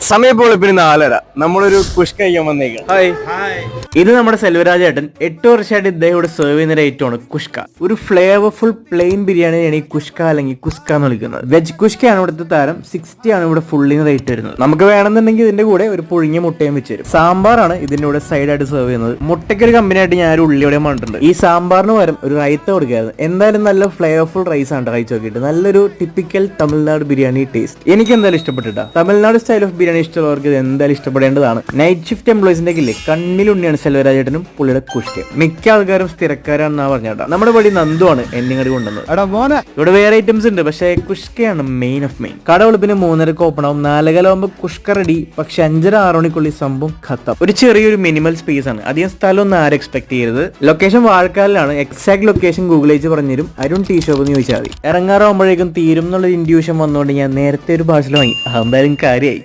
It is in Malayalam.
സമയം ഇപ്പോൾ പിന്നെ 4:30. നമ്മളൊരു കുഷ് കഴിക്കാൻ വന്നേക്കാം. ഹായ്. ഇത് നമ്മുടെ സെൽവരാജേട്ടൻ 8 വർഷമായിട്ട് ഇദ്ദേഹം ഇവിടെ സെർവ് ചെയ്യുന്ന ഒരു ഐറ്റമാണ് കുഷ്ക. ഒരു ഫ്ലേവർഫുൾ പ്ലെയിൻ ബിരിയാണിയാണ് ഈ കുഷ്ക അല്ലെങ്കിൽ കുസ്ക എന്ന് വിളിക്കുന്നത്. വെജ് കുഷ്കയാണ് ഇവിടുത്തെ താരം. 60 ആണ് ഇവിടെ ഫുള്ളിന് റേറ്റ് വരുന്നത്. നമുക്ക് വേണമെന്നുണ്ടെങ്കിൽ ഇതിന്റെ കൂടെ ഒരു പുഴുങ്ങിയ മുട്ടയും വെച്ച് തരും. സാമ്പാറാണ് ഇതിന്റെ കൂടെ സൈഡായിട്ട് സെർവ് ചെയ്യുന്നത്. മുട്ടയ്ക്ക് ഒരു കമ്പനിയായിട്ട് ഞാൻ ഒരു ഉള്ളിയോടെ കണ്ടിട്ടുണ്ട്. ഈ സാമ്പാറിന് പകരം ഒരു റൈത്ത കൊടുക്കായിരുന്നു. എന്തായാലും നല്ല ഫ്ലേവർഫുൾ റൈസ് ആണ് കഴിച്ചു നോക്കിയിട്ട്. നല്ലൊരു ടിപ്പിക്കൽ തമിഴ്നാട് ബിരിയാണി ടേസ്റ്റ്. എനിക്ക് എന്തായാലും ഇഷ്ടപ്പെട്ടിട്ടാ. തമിഴ്നാട് സ്റ്റൈൽ ഓഫ് ബിരിയാണി ഇഷ്ടമുള്ളവർക്ക് ഇത് എന്തായാലും ഇഷ്ടപ്പെടേണ്ടതാണ്. നൈറ്റ് ഷിഫ്റ്റ് എംപ്ലോയീസിന്റെ ഇല്ലേ കണ്ണിലുണ്ണിയാണ് സെൽവരാജേട്ടനും പുള്ളിയുടെ കുഷ്ക. മിക്ക ആൾക്കാരും സ്ഥിരക്കാരാണെന്നാ പറഞ്ഞേട്ടാ. നമ്മുടെ പടി നന്ദുവാണ് എന്നിങ്ങോട്ട് കൊണ്ടുവന്നത്. ഇവിടെ വേറെ ഐറ്റംസ് ഉണ്ട്, പക്ഷേ കുഷ്കയാണ് മെയിൻ ഓഫ് മെയിൻ. കട വെളുപ്പിന് 3:30 ഓപ്പൺ ആവും. 4:00 കുഷ്ക റെഡി. പക്ഷെ 5:30-6 മണിക്കുള്ളിൽ സംഭവം ഖത്തം. ഒരു ചെറിയൊരു മിനിമൽ സ്പേസ് ആണ്. അധികം സ്ഥലമൊന്നും ആരും എക്സ്പെക്ട് ചെയ്യരുത്. ലൊക്കേഷൻ വാഴക്കാലിലാണ്. എക്സാക്ട് ലൊക്കേഷൻ ഗൂഗിൾ ചെയ്ത് പറഞ്ഞുതരും. അരുൺ ടീ ഷോപ്പ് എന്ന് ചോദിച്ചാൽ മതി. ഇറങ്ങാറാവുമ്പോഴേക്കും തീരും എന്നുള്ള ഇൻഡ്യൂഷൻ വന്നുകൊണ്ട് ഞാൻ നേരത്തെ ഒരു പാഴ്സൽ വാങ്ങി. എന്തായാലും കാര്യമായി.